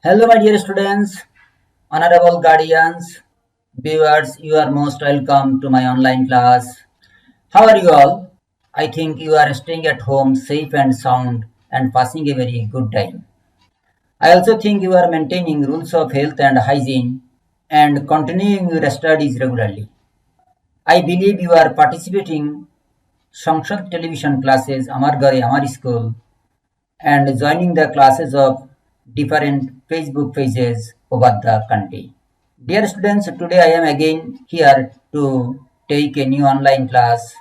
Hello, my dear students, honorable guardians, viewers, you are most welcome to my online class. How are you all? I think you are staying at home safe and sound and passing a very good time. I also think you are maintaining rules of health and hygiene and continuing your studies regularly. I believe you are participating Sanskrit television classes Amar Gare Amar School and joining the classes of different Facebook pages over the country. Dear students, today I am again here to take a new online class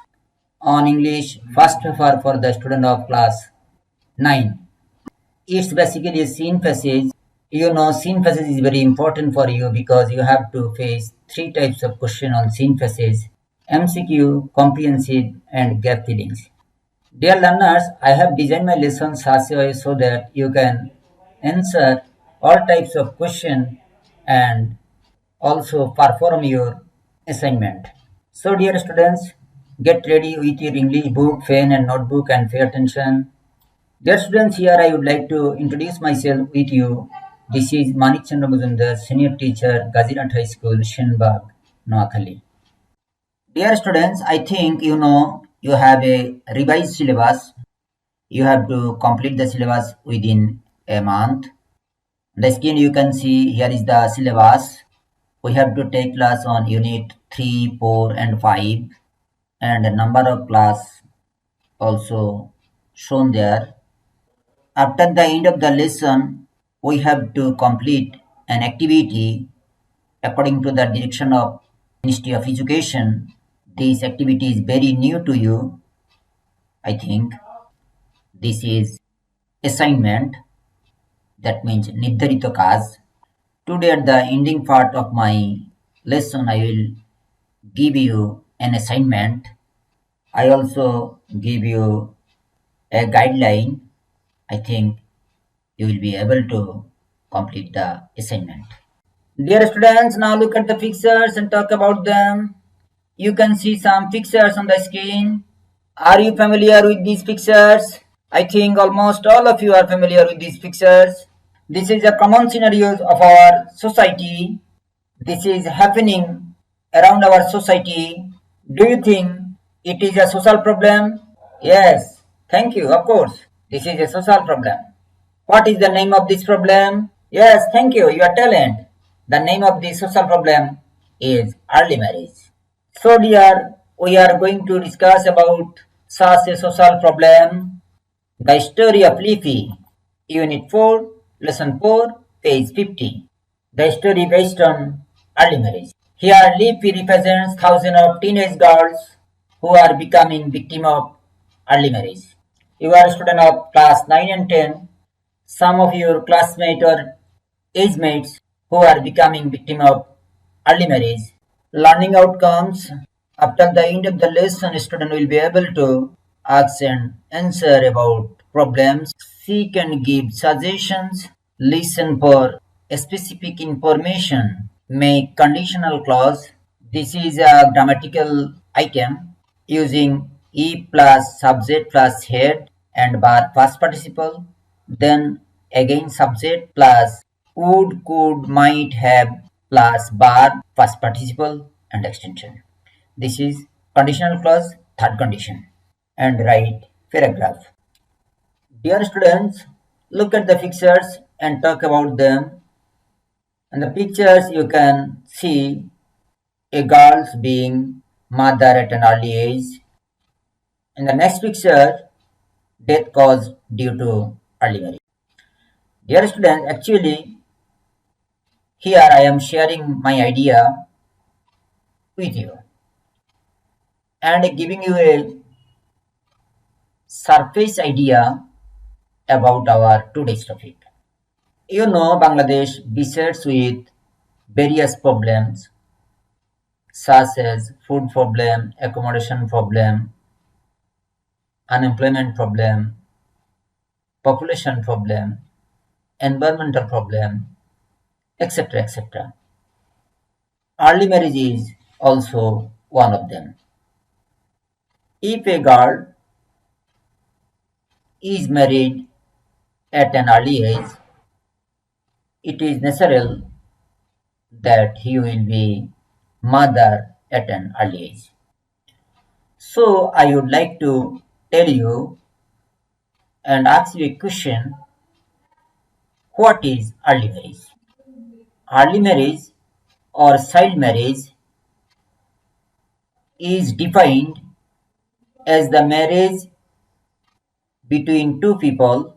on English first paper for the student of class 9. It's basically a scene passage. You know, scene passage is very important for you because you have to face three types of question on scene passage: MCQ, comprehensive, and gap fillings. Dear learners, I have designed my lessons such a way so that you can answer all types of question and also perform your assignment. So dear students, get ready with your English book, pen and notebook and pay attention. Dear students, here I would like to introduce myself with you. This is Manik Chandra Muzumdar, Senior Teacher, Gazirant High School, Shinbag, Noakhali. Dear students, I think you know you have a revised syllabus. You have to complete the syllabus within a month. The screen you can see here is the syllabus. We have to take class on unit 3, 4 and 5 and a number of class also shown there. After the end of the lesson, we have to complete an activity according to the direction of Ministry of Education. This activity is very new to you, I think. This is assignment, that means Nirdharito Kaj. Today at the ending part of my lesson, I will give you an assignment. I also give you a guideline. I think you will be able to complete the assignment. Dear students, now look at the pictures and talk about them. You can see some pictures on the screen. Are you familiar with these pictures? I think almost all of you are familiar with these pictures. This is a common scenario of our society. This is happening around our society. Do you think it is a social problem? Yes, thank you, of course. This is a social problem. What is the name of this problem? Yes, thank you, your talent. The name of this social problem is early marriage. So dear, we are going to discuss about such a social problem. The story of Lipi, Unit 4, Lesson 4, page 50. The story based on early marriage. Here, Lipi represents thousands of teenage girls who are becoming victim of early marriage. You are a student of class 9 and 10. Some of your classmates or age mates who are becoming victim of early marriage. Learning outcomes. After the end of the lesson, student will be able to ask and answer about problems, seek and give suggestions, listen for specific information, make conditional clause. This is a grammatical item using e plus subject plus head and bar past participle, then again subject plus would, could, might, have plus bar past participle and extension. This is conditional clause, third condition. And write paragraph. Dear students, look at the pictures and talk about them. In the pictures you can see a girl being mother at an early age. In the next picture, death caused due to early marriage. Dear students, actually here I am sharing my idea with you and giving you a surface idea about our today's topic. You know, Bangladesh besets with various problems such as food problem, accommodation problem, unemployment problem, population problem, environmental problem, etc. etc. Early marriage is also one of them. If a girl is married at an early age, it is natural that he will be mother at an early age. So I would like to tell you and ask you a question. What is early marriage? Early marriage or child marriage is defined as the marriage between two people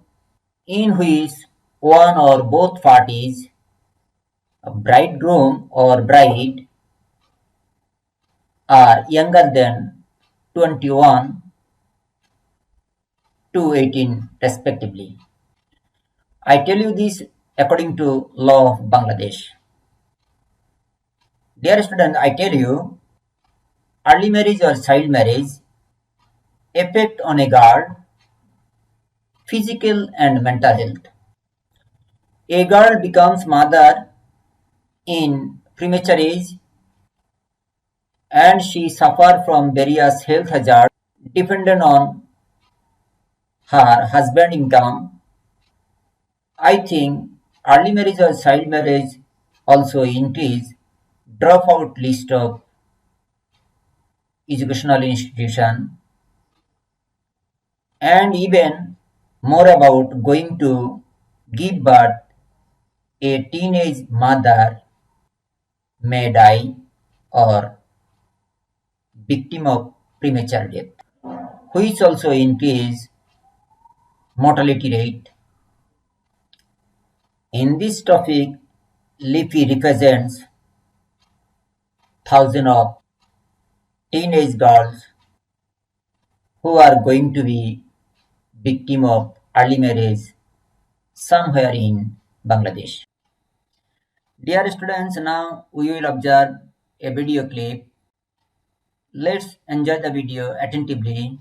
in which one or both parties, a bridegroom or bride, are younger than 21 to 18 respectively. I tell you this according to law of Bangladesh. Dear student, I tell you, early marriage or child marriage affect on a girl physical and mental health. A girl becomes mother in premature age and she suffers from various health hazards dependent on her husband income. I think early marriage or child marriage also increase dropout list of educational institution and even more about going to give birth. A teenage mother may die or victim of premature death, which also increase mortality rate. In this topic, Lipi represents thousands of teenage girls who are going to be victim of early marriage somewhere in Bangladesh. Dear students, now we will observe a video clip. Let's enjoy the video attentively.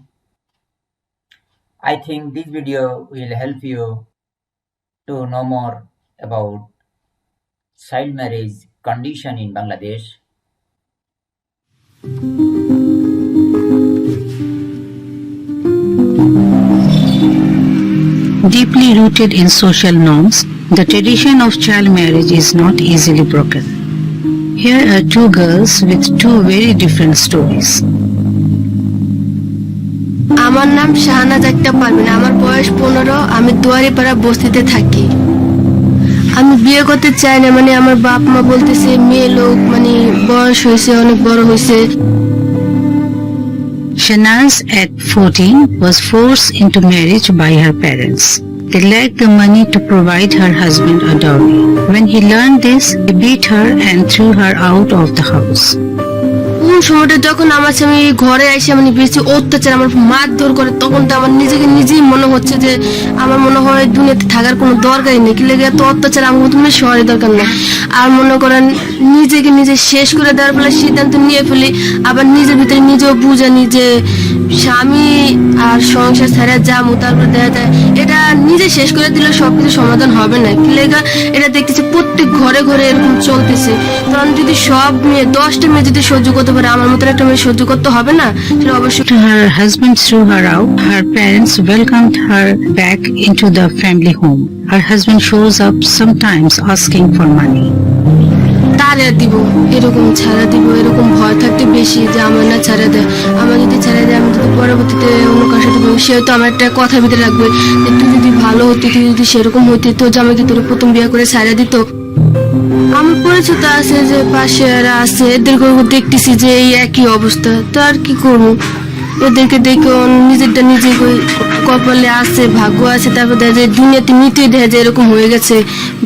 I think this video will help you to know more about child marriage condition in Bangladesh. Deeply rooted in social norms, the tradition of child marriage is not easily broken. Here are two girls with two very different stories. আমার নাম শাহনাজ আক্তার পারভিন। আমার বয়স 15। আমি দুয়ারিপাড়া বস্তিতে থাকি। আমি বিয়ে করতে চাই না, মানে আমার বাপ মা বলতেছে মেয়ে লোক, মানে বয়স হয়েছে, অনেক বড় হয়েছে। Shahnaz at 14 was forced into marriage by her parents. They lacked the money to provide her husband a dowry. When he learned this, he beat her and threw her out of the house. কোন সময়টা যখন আমার স্বামী ঘরে এসে মানে বেশি অত্যাচার, আমার মারধর করে, তখন তো আমার নিজেকে নিজেই মনে হচ্ছে যে আমার মনে হয় দুনিয়াতে থাকার কোনো দরকারই নেই। কি লেগে এত অত্যাচার, আমার তুমি শহরে দরকার নেই। আর মনে করেন নিজেকে নিজে শেষ করে দেওয়ার ফলে সিদ্ধান্ত নিয়ে ফেলি। আবার নিজের ভিতরে নিজেও বুঝানি যে স্বামী আর সংসার ছাড়া যাবো, তারপরে দেখা যায় এটা নিজে শেষ করে দিলে সবকিছু সমাধান হবে না। কি লেগে এটা দেখতেছি প্রত্যেক ঘরে ঘরে এরকম চলতেছে। কারণ যদি সব মেয়ে 10টা মেয়ে যদি সহ্য করতে পারে, আমার মতো একটা মেয়ে সহ্য করতে হবে না, সেটা অবশ্যই। Her husband threw her out. Her parents welcomed her back into the family home. Her husband shows up sometimes asking for money. তারা দিব, এরকম ছাড়া দিব, এরকম ভয় থাকতে বেশি যে আমার না ছাড়া দেয়। আমার যদি ছাড়া দেয়, আমি যদি পরবর্তীতে অন্য কার সাথে বলবো, সে তো আমার একটা কথা ভিতরে রাখবে যে তুই যদি ভালো হতি, তুই যদি সেরকম হইতি, তো জামাইকে তোর প্রথম বিয়ে করে ছাড়া দিত। আমার পরিচিত আছে যে পাশে আছে, এদেরকে দেখতেছি যে এই একই অবস্থা, তো আর কি করবো। এদেরকে দেখে নিজেরটা নিজে কপালে আছে, ভাগ্য আছে, তারপর দেখা যায় দুনিয়াতে নিতেই দেখা যায় এরকম হয়ে গেছে।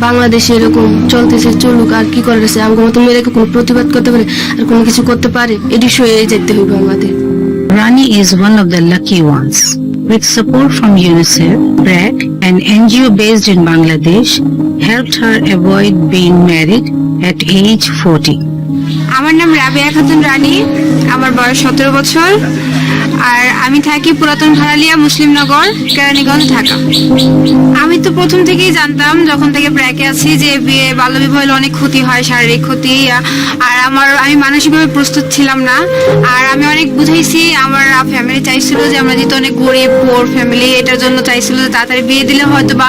বাংলাদেশে এরকম চলতেছে, চলুক, আর কি করার আছে। আমার মতো মেয়েরা কোনো প্রতিবাদ করতে পারে আর কোনো কিছু করতে পারে? এটি সয়ে যেতে হইবে আমাদের। Rani is one of the lucky ones. With support from UNICEF, BRAC, an NGO based in Bangladesh, helped her avoid being married at age 40. আমার নাম রাবিয়া খাতুন রানী। আমার বয়স 17 বছর। আর আমি থাকি পুরাতন ভাড়ালিয়া মুসলিমনগর, কেরানীগঞ্জ, ঢাকা। আমি তো প্রথম থেকেই জানতাম, যখন থেকে ব্র্যাকে আছি, যে বিয়ে বাল্যবিবাহ হলে অনেক ক্ষতি হয়, শারীরিক ক্ষতি। আর আমি মানসিকভাবে প্রস্তুত ছিলাম না। আর আমি অনেক বুঝাইছি, আমার ফ্যামিলি চাইছিল যে আমরা যেহেতু অনেক গরিব পোর ফ্যামিলি, এটার জন্য চাইছিল যে তাড়াতাড়ি বিয়ে দিলে হয়তো বা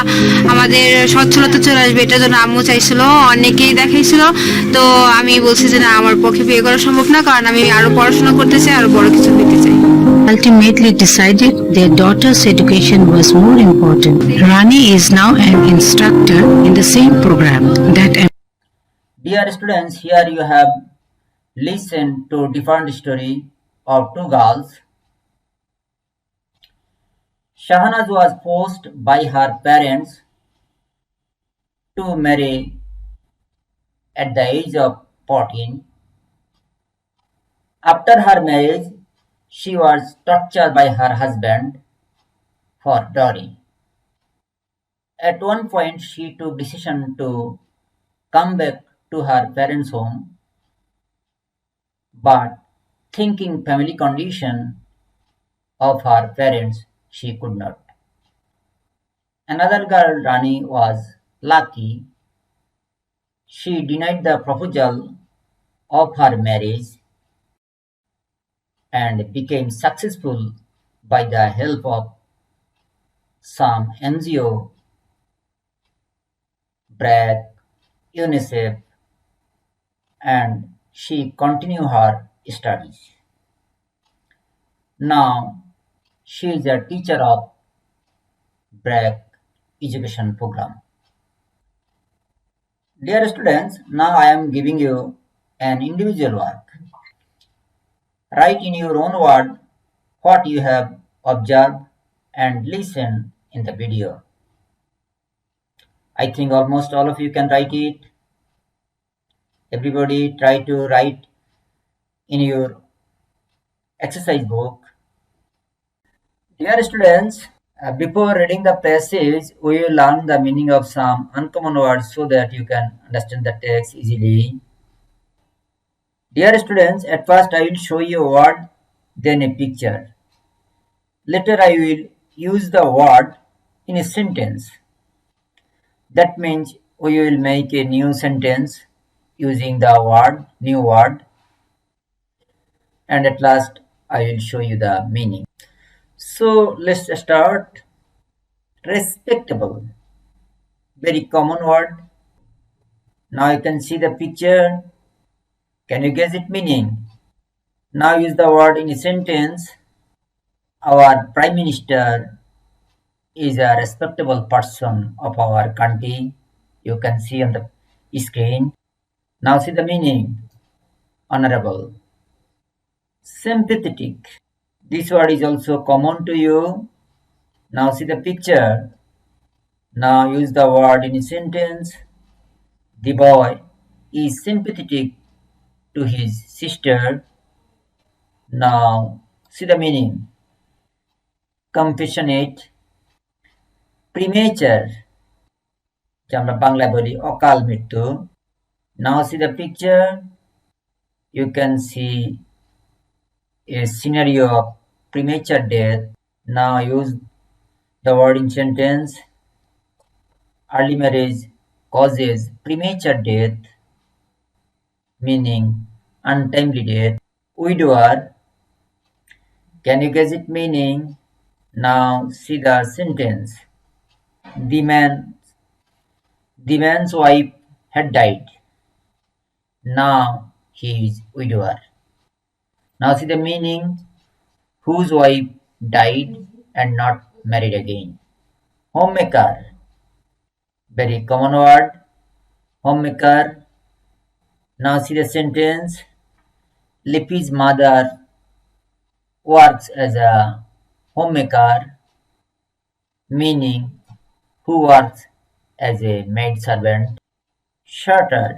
আমাদের সচ্ছলতা চলে আসবে, এটার জন্য আম্মু চাইছিল, অনেকেই দেখাইছিল। তো আমি বলছি যে না, আমার পক্ষে বিয়ে করা সম্ভব না, কারণ আমি আরো পড়াশোনা করতে চাই, আরো বড় কিছু হইতে চাই। Ultimately decided their daughter's education was more important. Rani is now an instructor in the same program that. Dear students, here you have listened to different story of two girls. Shahnaz was forced by her parents to marry at the age of 14. After her marriage, she was tortured by her husband for dowry. At one point, she took decision to come back to her parents' home, but thinking family condition of her parents, she could not. Another girl, Rani, was lucky. She denied the proposal of her marriage and became successful by the help of some NGO, BRAC, UNICEF, and she continued her studies. Now she is a teacher of BRAC education program. Dear students, now I am giving you an individual work. Write in your own word what you have observed and listen in the video. I think almost all of you can write it. Everybody try to write in your exercise book. Dear students, before reading the passage, we will learn the meaning of some uncommon words so that you can understand the text easily. Dear students, at first I will show you a word, then a picture. Later I will use the word in a sentence. That means we will make a new sentence using the word, new word. And at last I will show you the meaning. So let's start. Respectable. Very common word. Now you can see the picture. Can you guess its meaning? Now use the word in a sentence. Our Prime Minister is a respectable person of our country. You can see on the screen. Now see the meaning. Honorable. Sympathetic. This word is also common to you. Now see the picture. Now use the word in a sentence. The boy is sympathetic to his sister. Now see the meaning. Compassionate. Premature, যা আমরা বাংলায় বলি অকাল মৃত্যু। Now see the picture. You can see a scenario of premature death. Now use the word in sentence. Early marriage causes premature death, meaning untimely death. Widower. Can you guess its meaning? Now see the sentence. The man's wife had died. Now he is widower. Now see the meaning. Whose wife died and not married again. Homemaker. Very common word. Homemaker. Now see the sentence. Lipi's mother works as a homemaker, meaning who works as a maid servant. Shutter.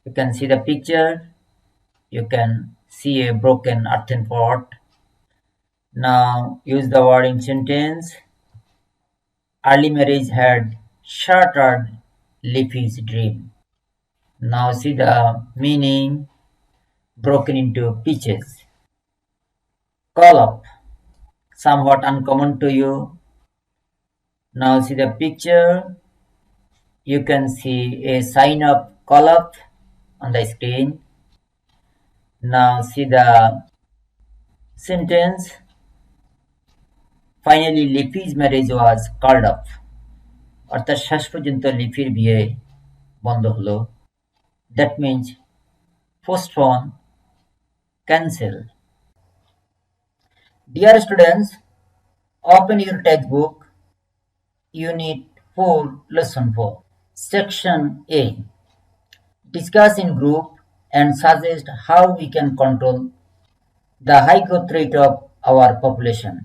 You can see the picture. You can see a broken earthen pot. Now use the word in sentence. Early marriage had shattered Lipi's dream. Now see the meaning. Broken into pieces. Call up. somewhat uncommon to you. Now see the picture. You can see a sign of call-up on the screen. Now see the sentence. Finally, Lipi's marriage was called off. অর্থাৎ শেষ পর্যন্ত লিপির বিয়ে বন্ধ হলো। That means postpone, cancel. Dear students, open your textbook, Unit 4, Lesson 4. Section A. Discuss in group and suggest how we can control the high growth rate of our population.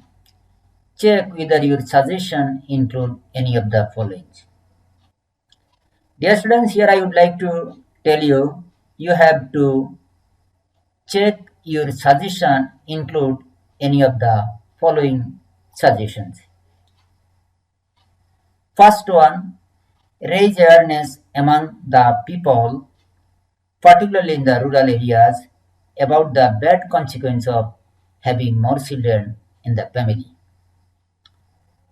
Check whether your suggestion include any of the following. Dear students, here I would like to tell you, you have to check your suggestion include any of the following suggestions. First one, raise awareness among the people, particularly in the rural areas, about the bad consequence of having more children in the family.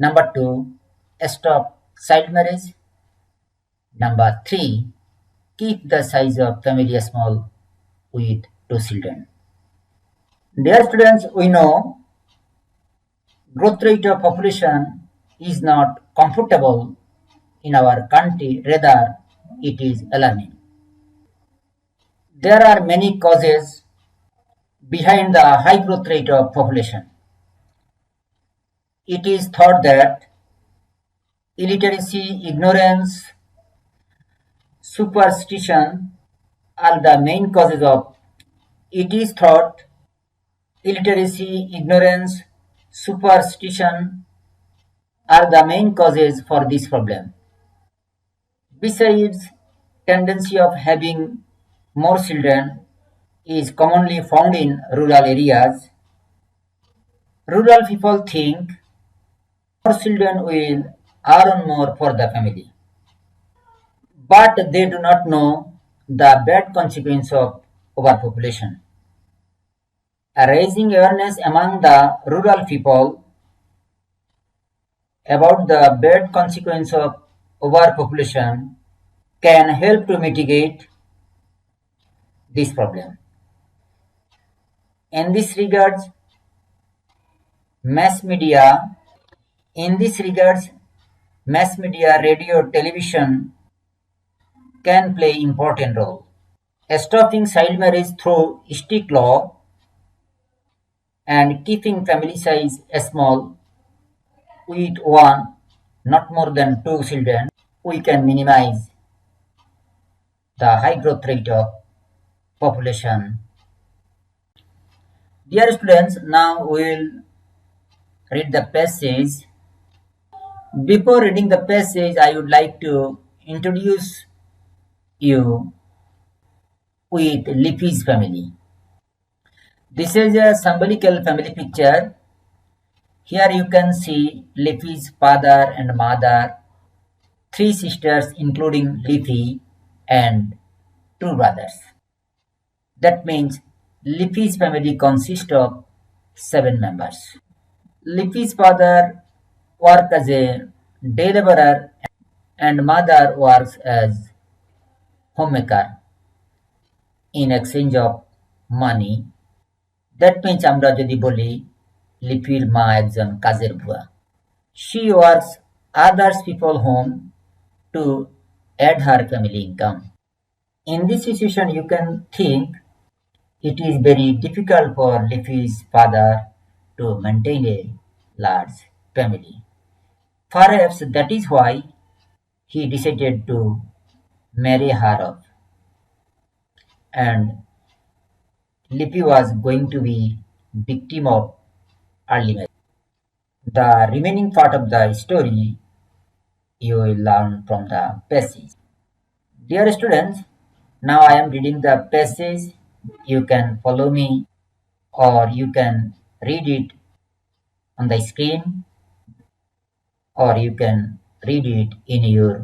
Number two, stop child marriage. Number three, keep the size of family small with 2 children. Dear students, we know growth rate of population is not comfortable in our country, rather it is alarming. There are many causes behind the high growth rate of population. It is thought that illiteracy, ignorance, superstition are the main causes of. It is thought illiteracy, ignorance, superstition are the main causes for this problem. Besides, tendency of having more children is commonly found in rural areas. Rural people think more children will earn more for the family, but they do not know the bad consequence of overpopulation. Raising awareness among the rural people about the bad consequence of overpopulation can help to mitigate this problem. In this regards, mass media, radio, television can play important role. Stopping child marriage through strict law and keeping family size small with one, not more than 2 children, we can minimize the high growth rate of population. Dear students, now we will read the passage. Before reading the passage, I would like to introduce you with Lipi's family. This is a symbolical family picture. Here you can see Lipi's father and mother, 3 sisters including Lipi, and 2 brothers. That means Lipi's family consists of 7 members. Lipi's father works as a day laborer and mother works as homemaker in exchange of money. That means আমরা যদি বলি লিপির মা একজন কাজের বুয়া. She works others people home to add her family income. In this situation, you can think it is very difficult for Lipi's father to maintain a large family. Perhaps that is why he decided to marry her off. And Lipi was going to be victim of early marriage. The remaining part of the story you will learn from the passage. Dear students, now I am reading the passage. You can follow me or you can read it on the screen or you can read it in your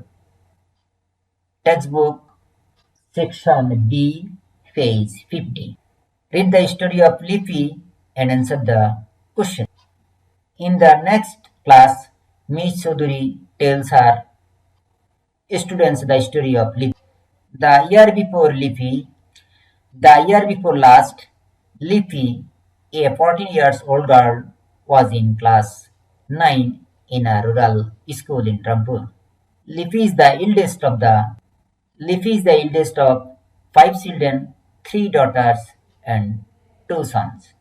textbook, section B, page 50. Read the story of Lipi and answer the question. In the next class, Miss Chaudhuri tells her students the story of Lipi. The year before Lipi, the year before last, Lipi, a 14 years old girl, was in class 9 in a rural school in Rampur. Lipi is the eldest of the Lipi is the eldest of five children, three daughters and two sons.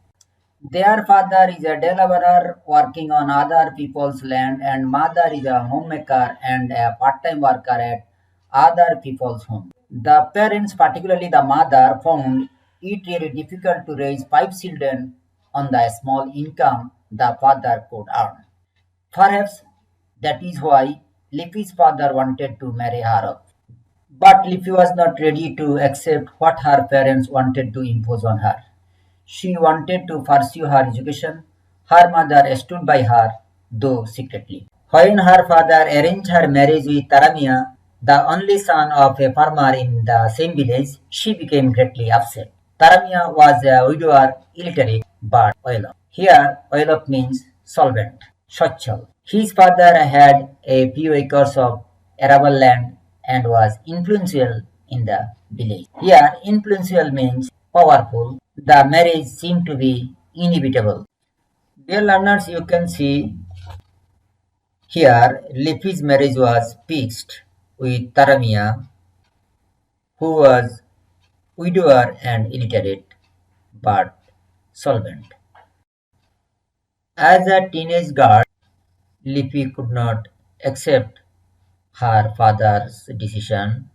Their father is a laborer working on other people's land, and mother is a homemaker and a part-time worker at other people's home. The parents, particularly the mother, found it really difficult to raise five children on the small income the father could earn. Perhaps that is why Lipi's father wanted to marry her off. But Lipi was not ready to accept what her parents wanted to impose on her. She wanted to pursue her education. Her mother stood by her, though secretly. When her father arranged her marriage with Taramia, the only son of a farmer in the same village, she became greatly upset. Taramia was a widower, illiterate, but well off. Here, well off means solvent, Sochal. His father had a few acres of arable land and was influential in the village. Here, influential means powerful. The marriage seemed to be inevitable. Dear learners, you can see here Lipi's marriage was fixed with Taramia, who was widower and illiterate but solvent. As a teenage girl, Lipi could not accept her father's decision.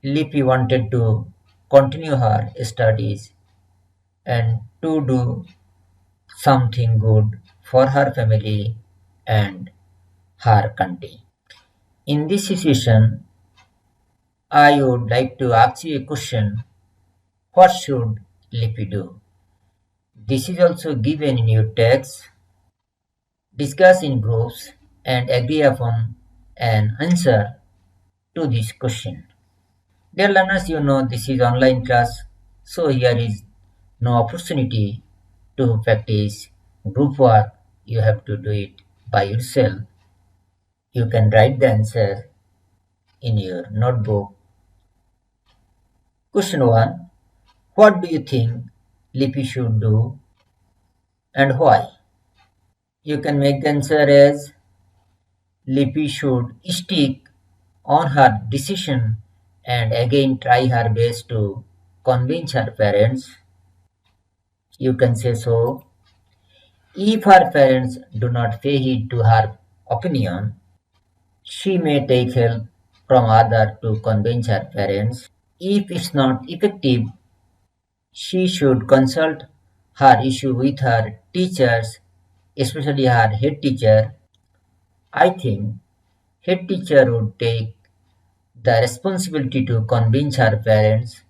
Lipi wanted to continue her studies and to do something good for her family and her country. In this situation, I would like to ask you a question. What should Lipi do? This is also given in your text. Discuss in groups and agree upon an answer to this question. Dear learners, you know this is online class, so here is no opportunity to practice group work. You have to do it by yourself. You can write the answer in your notebook. Question 1. What do you think Lipi should do and why? You can make the answer as Lipi should stick on her decision and again try her best to convince her parents. You can say so. If her parents do not pay heed to her opinion, she may take help from others to convince her parents. If it's not effective, she should consult her issue with her teachers, especially her head teacher. I think head teacher would take the responsibility to convince her parents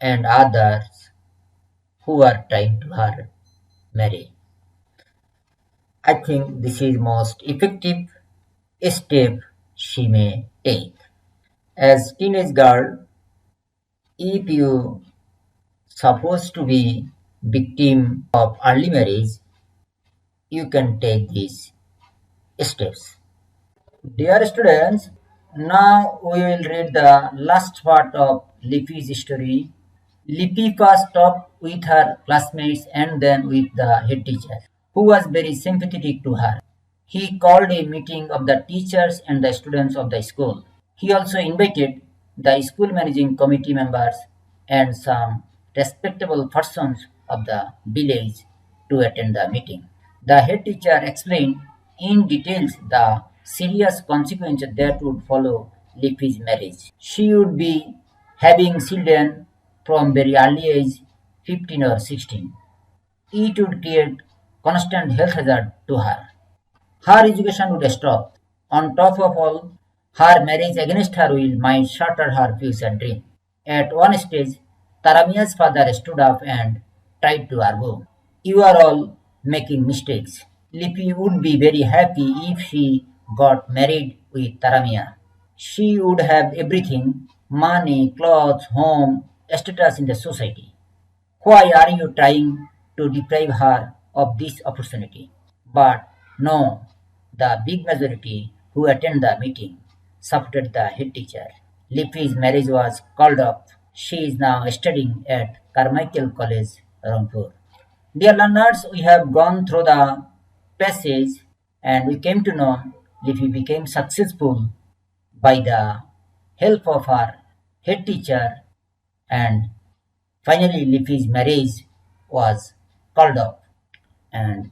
and others who are trying to her marry. I think this is most effective step she may take. As teenage girl, if you supposed to be victim of early marriage, you can take these steps. Dear students, now we will read the last part of Lipi's story. Lipi first talked with her classmates and then with the head teacher, who was very sympathetic to her. He called a meeting of the teachers and the students of the school. He also invited the school managing committee members and some respectable persons of the village to attend the meeting. The head teacher explained in details the serious consequences that would follow Lipi's marriage. She would be having children from very early age, 15 or 16. It would create constant health hazard to her. Her education would stop. On top of all, her marriage against her will might shatter her future dream. At one stage, Taramia's father stood up and tried to argue. You are all making mistakes. Lipi would be very happy if she got married with Taramia. She would have everything: money, clothes, home, status in the society. Why are you trying to deprive her of this opportunity. But no, the big majority who attend the meeting supported the head teacher. Lipi's marriage was called off. She is now studying at Carmichael College, Rampur. Dear learners, we have gone through the passage and we came to know Lipi became successful by the help of her head teacher, and finally Lipi's marriage was called off and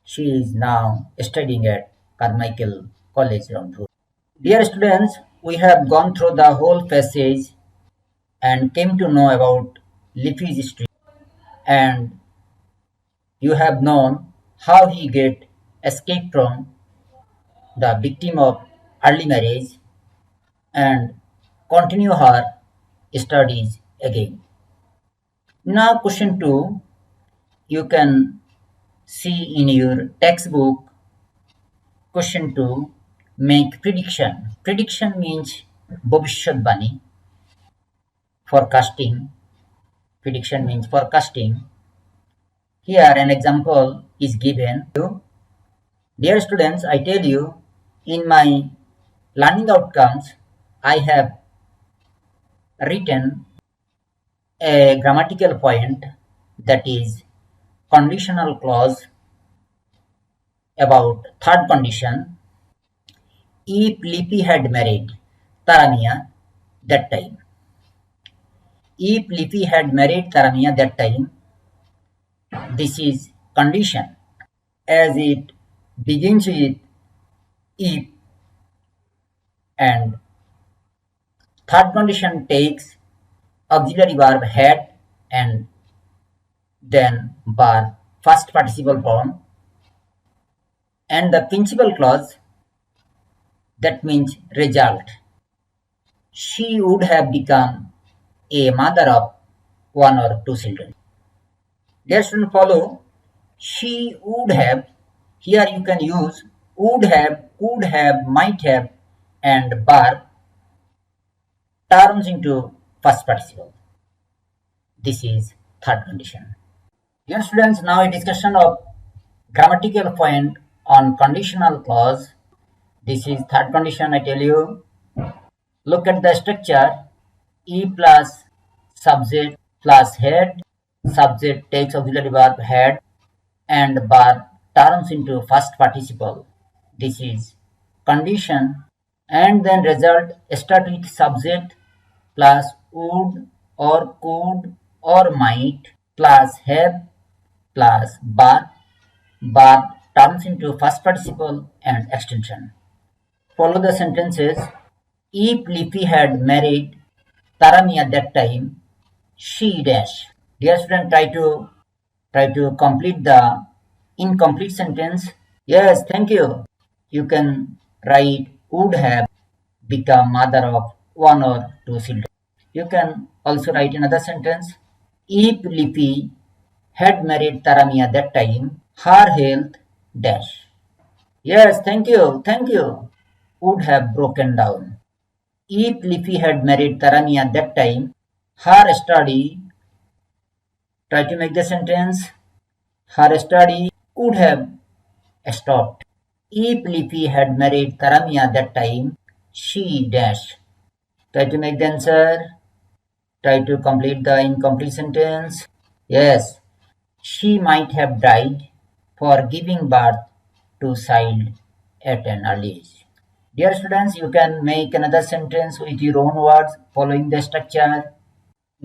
she is now studying at Carmichael College, Rampur. Dear students, we have gone through the whole passage and came to know about Lipi's history, and you have known how he get escaped from the victim of early marriage and continue her studies again. Now question 2, you can see in your textbook. Question 2, make prediction. Prediction means bhavishyatbani, forecasting. Prediction means forecasting. Here an example is given. Dear students, I tell you, in my learning outcomes, I have written a grammatical point, that is conditional clause, about third condition. If Lipi had married Taramia that time. If Lipi had married Taramia that time, this is condition, as it begins with if, and third condition takes auxiliary verb had and then verb first participle form, and the principal clause, that means result. She would have become a mother of one or two children. Dear student, follow. She would have. Here you can use would have, could have, might have, and verb turns into first participle. This is third condition. Dear students, now a discussion of grammatical point on conditional clause. This is third condition, I tell you. Look at the structure. E plus subject plus head. Subject takes auxiliary verb had and verb turns into first participle. This is condition. And then result start with subject plus would or could or might plus have plus verb. Verb turns into first participle and extension. Follow the sentences. If Lipi had married Tarami at that time, she dash. Dear student, try to complete the incomplete sentence. Yes, thank you. You can write would have become mother of one or two children. You can also write another sentence. If Lipi had married Tarami at that time, her health dash. Yes, thank you. Would have broken down. If Lipi had married Tarami at that time, her study, try to make the sentence, her study could have stopped. If Lipi had married Tarami at that time, she dash. Try to make the answer. Try to complete the incomplete sentence. Yes, she might have died for giving birth to child at an early age. Dear students, you can make another sentence with your own words following the structure.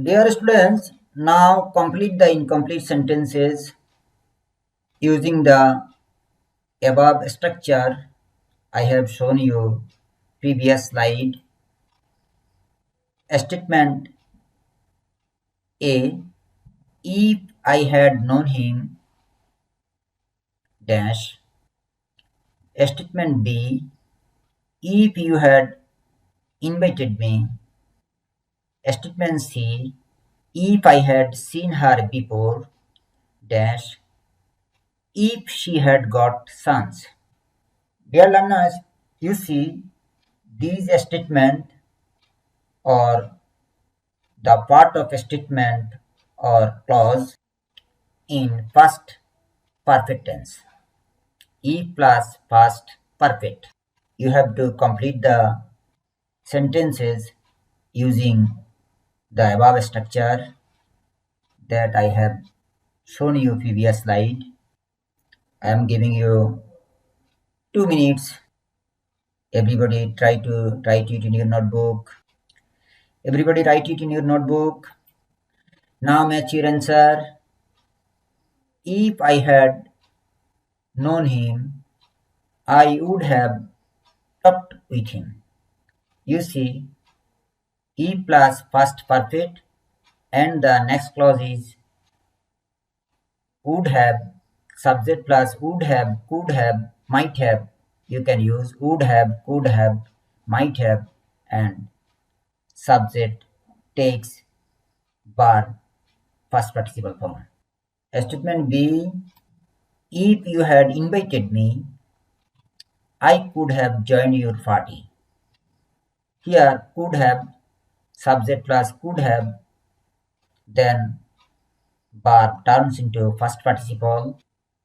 Dear students, now complete the incomplete sentences using the above structure I have shown you previous slide. Statement A, if I had known him dash. Statement B, if you had invited me. Statement C, if I had seen her before dash. If she had got sons. Dear learners, you see these statement or the part of a statement or clause in first perfect tense. E plus past perfect. You have to complete the sentences using the above structure that I have shown you previous slide. I am giving you 2 minutes. Everybody try to write it in your notebook. Everybody write it in your notebook. Now match your answer. If I had known him, I would have talked with him. You see, E plus past perfect and the next clause is would have, subject plus would have, could have, might have. You can use would have, could have, might have, and subject takes bar past participle form. Statement B, if you had invited me, I could have joined your party. Here, could have, subject plus could have, then bar turns into first participle.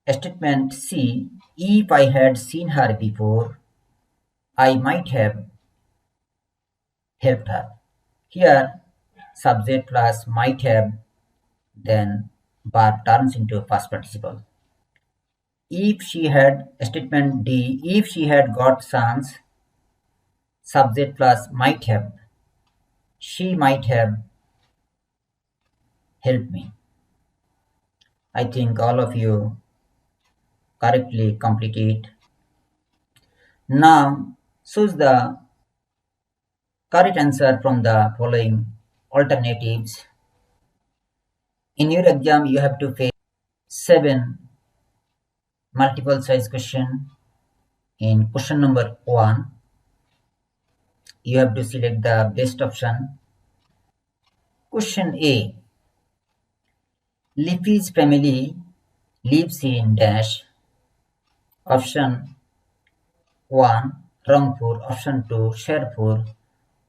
Statement C, if I had seen her before, I might have helped her. Here, subject plus might have, then bar turns into past participle. If she had, statement D, if she had got chance, subject plus might have, she might have helped me. I think all of you correctly complete it. Now, choose the correct answer from the following alternatives. In your exam, you have to face 7 multiple choice question. In question number 1, you have to select the best option. Question A, Lipi's family lives in dash. Option 1, Rangpur. Option 2, Sherpur.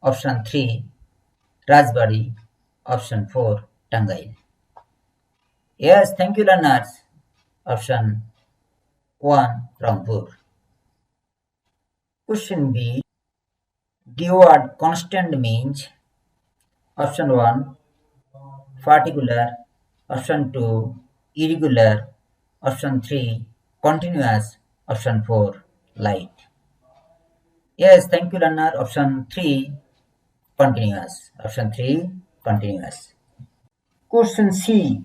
Option 3, Rajbari. Option 4, Tangail. Yes, thank you learners. Option 1, Rangpur. Question B, the word constant means. Option 1, particular. Option 2, irregular. Option 3, continuous. Option 4, light. Yes, thank you learner. Option 3, continuous. Option 3, continuous. Question C,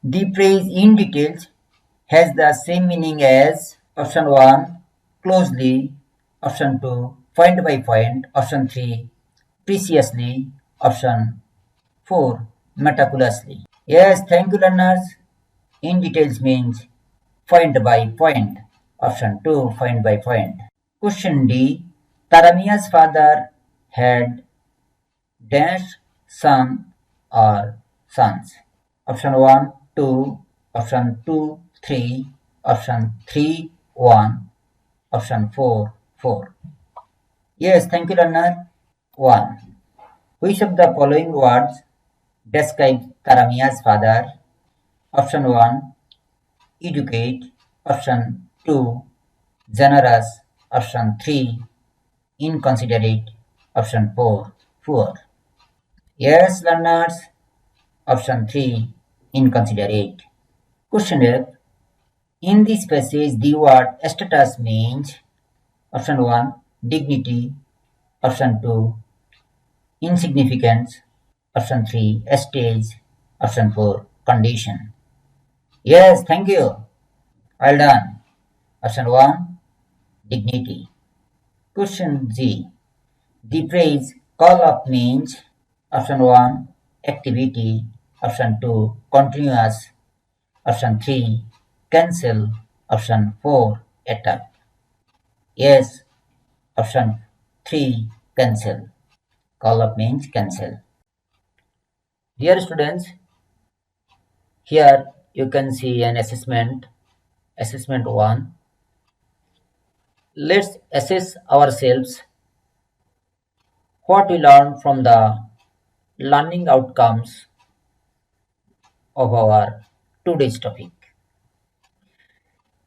the phrase in details has the same meaning as. Option 1, closely. Option 2, point by point. Option 3, preciously. Option 4, meticulously. Yes, thank you learners. In details means point by point. Option 2, point by point. Question D, Taramia's father had dash son or sons. Option 1, 2. Option 2, 3. Option 3, 1. Option 4, 4. Yes, thank you learner. 1. Which of the following words describes Taramia's father? Option 1, educate. Option 2, generous. Option 3, inconsiderate. Option 4, poor. Yes, learners. Option 3, inconsiderate. Question F. In this passage, the word status means. Option 1, dignity. Option 2, insignificance. Option 3, stage. Option 4, condition. Yes, thank you. Well done. Option 1, dignity. Question G. The phrase call up means. Option 1, activity. Option 2, continuous. Option 3, cancel. Option 4, attack. Yes, option 3, cancel. Call up means cancel. Dear students, here you can see an assessment. Assessment 1. Let's assess ourselves what we learn from the learning outcomes of our today's topic.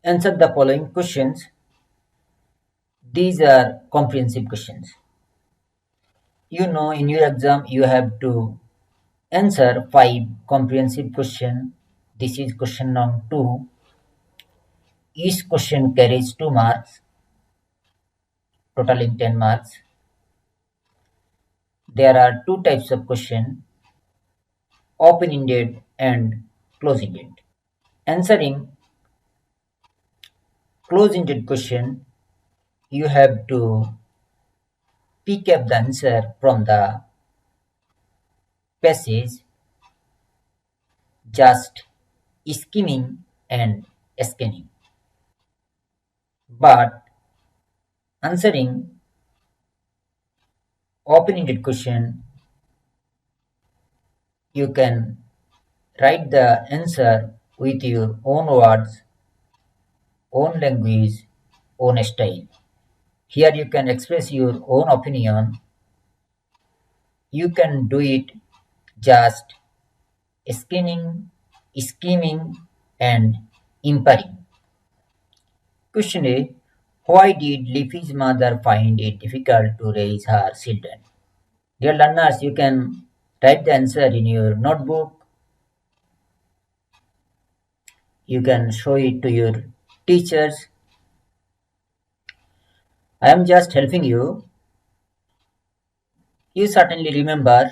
Answer the following questions. These are comprehensive questions. You know, in your exam, you have to answer 5 comprehensive questions. This is question number 2. Each question carries 2 marks, totaling 10 marks. There are 2 types of question, open-ended and close-ended. Answering close-ended question, you have to pick up the answer from the passage, just skimming and scanning. But answering open-ended question, you can write the answer with your own words, own language, own style. Here you can express your own opinion. You can do it just scanning, skimming, and impairing. Question A. Why did Lipi's mother find it difficult to raise her children? Dear learners, you can write the answer in your notebook. You can show it to your teachers. I am just helping you. You certainly remember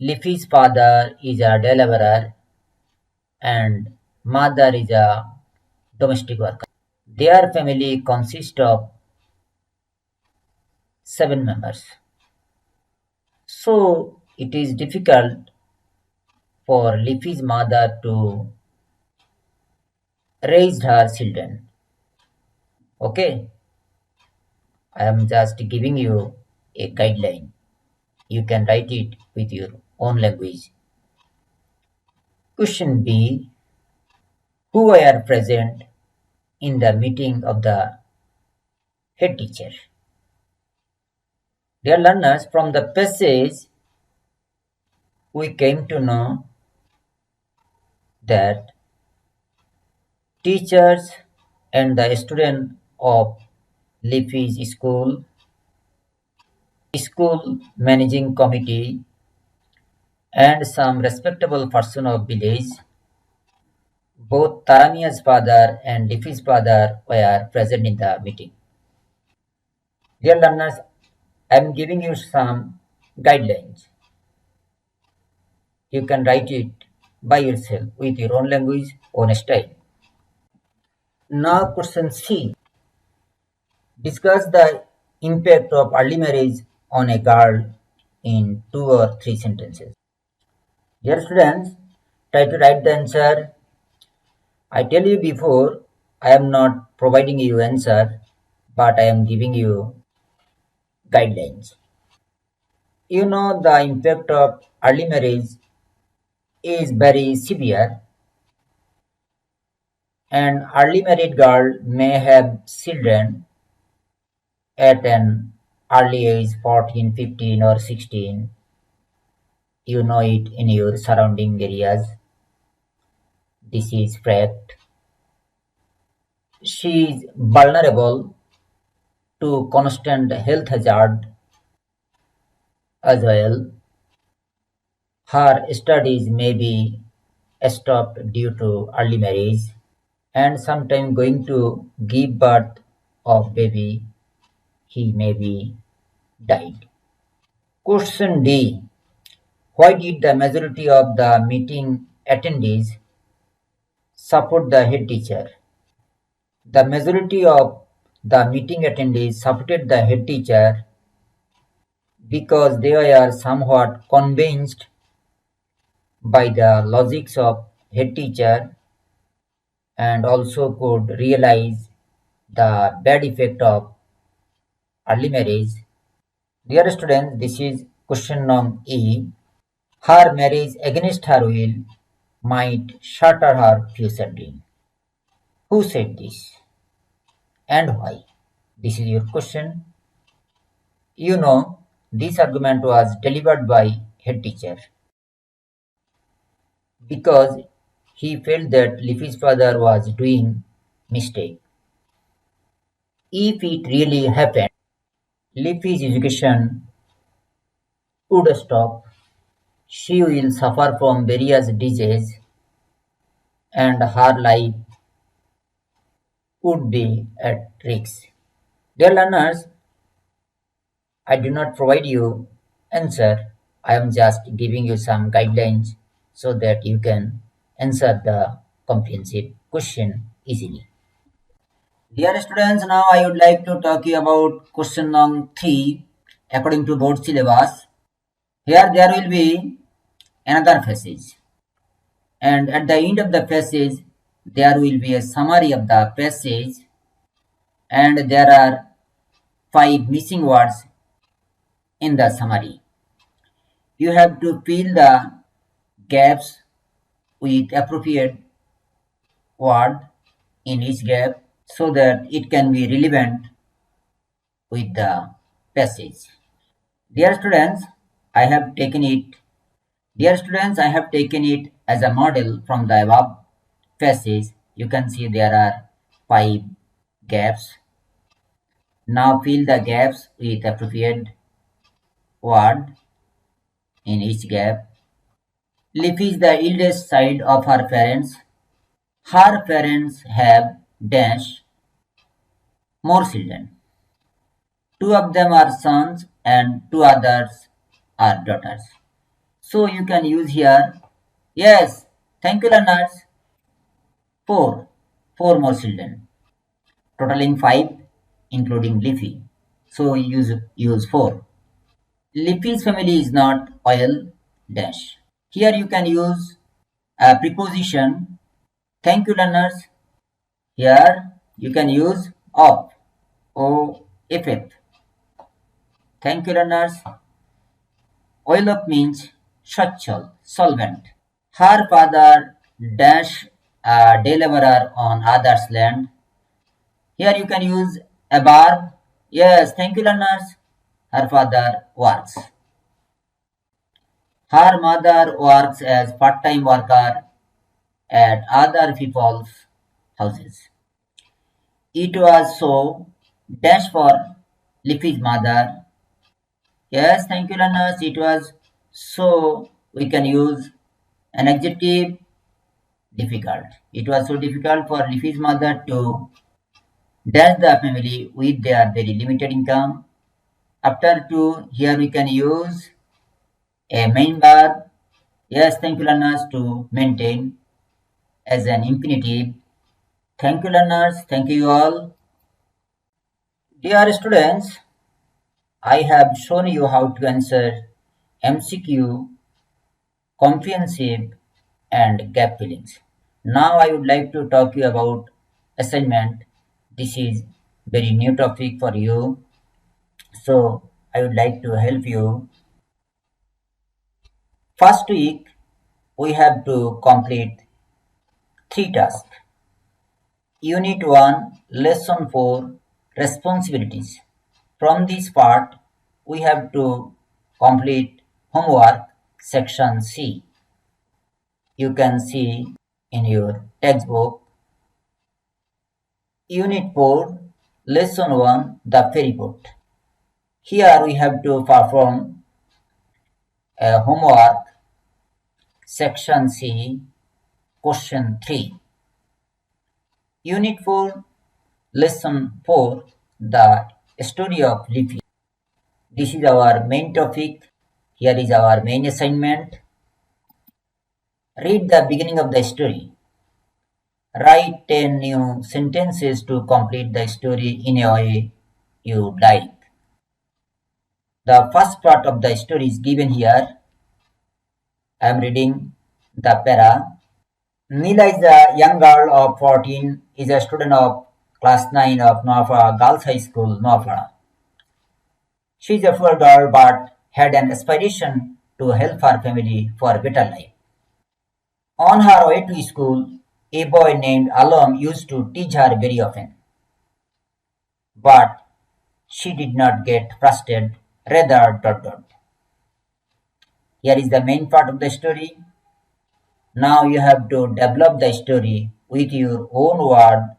Lipi's father is a deliverer and mother is a domestic worker. Their family consists of 7 members. So it is difficult for Lipi's mother to raise her children. Okay, I am just giving you a guideline. You can write it with your own language. Question B. Who were present in the meeting of the head teacher? Dear learners, from the passage, we came to know that teachers and the student of Lipi's school managing committee, and some respectable person of village, both Taramia's father and Lipi's father were present in the meeting. Dear learners, I am giving you some guidelines. You can write it by yourself with your own language, own style. Now question C. Discuss the impact of early marriage on a girl in 2 or 3 sentences. Dear students, try to write the answer. I tell you before, I am not providing you answer, but I am giving you guidelines. You know the impact of early marriage is very severe. An early married girl may have children at an early age 14, 15 or 16. You know it in your surrounding areas. This is fact. She is vulnerable to constant health hazard as well. Her studies may be stopped due to early marriage, and sometime going to give birth of baby, he may be died. Question D. Why did the majority of the meeting attendees support the head teacher? The majority of the meeting attendees supported the head teacher because they were somewhat convinced by the logics of head teacher and also could realize the bad effect of early marriage. Dear students, this is question number E. Her marriage against her will might shatter her future dream. Who said this and why? This is your question. You know, this argument was delivered by head teacher because he felt that Lipi's father was doing mistake. If it really happened, Lipi's education would stop. She will suffer from various diseases and her life would be at risk. Dear learners, I do not provide you answer. I am just giving you some guidelines so that you can answer the comprehensive question easily. Dear students, now I would like to talk you about question number 3 according to board syllabus. Here there will be another passage, and at the end of the passage there will be a summary of the passage, and there are 5 missing words in the summary. You have to fill the gaps with appropriate word in each gap so that it can be relevant with the passage. Dear students, I have taken it. Dear students, I have taken it as a model from the above passage. You can see there are 5 gaps. Now fill the gaps with appropriate word in each gap. Lipi is the eldest child of her parents. Her parents have dash more children. 2 of them are sons and 2 others are daughters. So you can use here, yes, thank you learners, 4, 4 more children, totaling 5 including Lipi. So use 4. Lipi's family is not oil dash. Here you can use a preposition, thank you learners. Here you can use of, O-F-F. Thank you learners. Oil of means Shachal, solvent. Her father dash a day laborer on others' land. Here you can use a verb. Yes, thank you learners. Her father works. Her mother works as part-time worker at other people's houses. It was so dash for Lipi's mother. Yes, thank you learners. It was so, we can use an adjective, difficult. It was so difficult for Lipi's mother to dash the family with their very limited income. After to, here we can use a main verb. Yes, thank you learners, to maintain as an infinitive. Thank you learners. Thank you all. Dear students, I have shown you how to answer MCQ, comprehensive and gap fillings. Now I would like to talk to you about assignment. This is very new topic for you. So I would like to help you. First week we have to complete 3 tasks. Unit 1, Lesson 4, Responsibilities. From this part, we have to complete homework section C. You can see in your textbook. Unit 4, Lesson 1, The Ferry Boat. Here we have to perform a homework section C, question 3. Unit 4, Lesson 4, The Story of Lipi. This is our main topic. Here is our main assignment. Read the beginning of the story. Write 10 new sentences to complete the story in a way you like. The first part of the story is given here. I am reading the para. Neela is a young girl of 14, is a student of class 9 of Noaphara Girls High School, Noaphara. She is a poor girl but had an aspiration to help her family for a better life. On her way to school, a boy named Alam used to tease her very often. But she did not get frustrated, rather. Here is the main part of the story. Now you have to develop the story with your own word,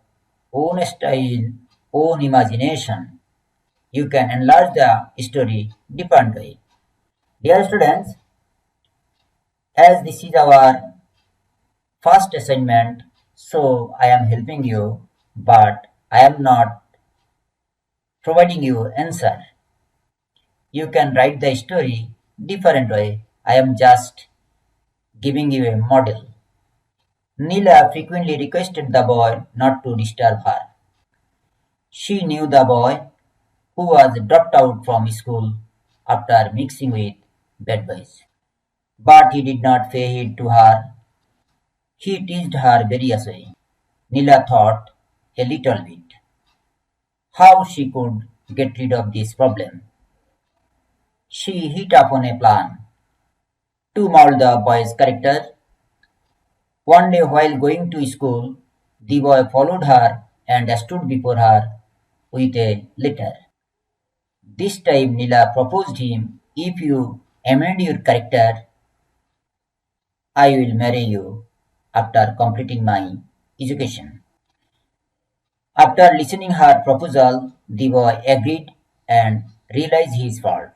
own style, own imagination. You can enlarge the story different way. Dear students, as this is our first assignment, so I am helping you, but I am not providing you answer. You can write the story different way. I am just giving you a model. Neela frequently requested the boy not to disturb her. She knew the boy who was dropped out from school after mixing with bad boys. But he did not pay heed to her. He teased her variously. Neela thought a little bit how she could get rid of this problem. She hit upon a plan to mold the boy's character. One day while going to school, the boy followed her and stood before her with a letter. This time Nila proposed him, if you amend your character, I will marry you after completing my education. After listening her proposal, the boy agreed and realized his fault.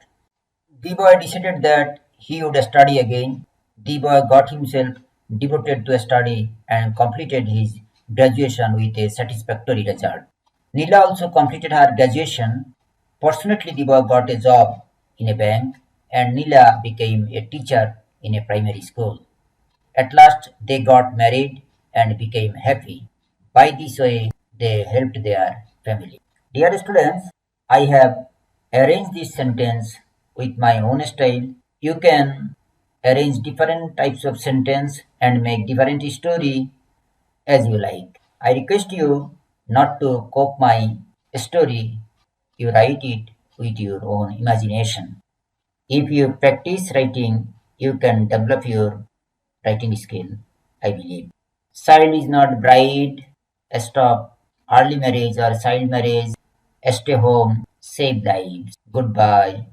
The boy decided that he would study again. The boy got himself devoted to study and completed his graduation with a satisfactory result. Neela also completed her graduation. Fortunately, the boy got a job in a bank and Neela became a teacher in a primary school. At last, they got married and became happy. By this way, they helped their family. Dear students, I have arranged this sentence with my own style. You can arrange different types of sentence and make different story as you like. I request you not to copy my story. You write it with your own imagination. If you practice writing, you can develop your writing skill, I believe. Child is not bride, stop early marriage or child marriage, stay home, save lives. Goodbye.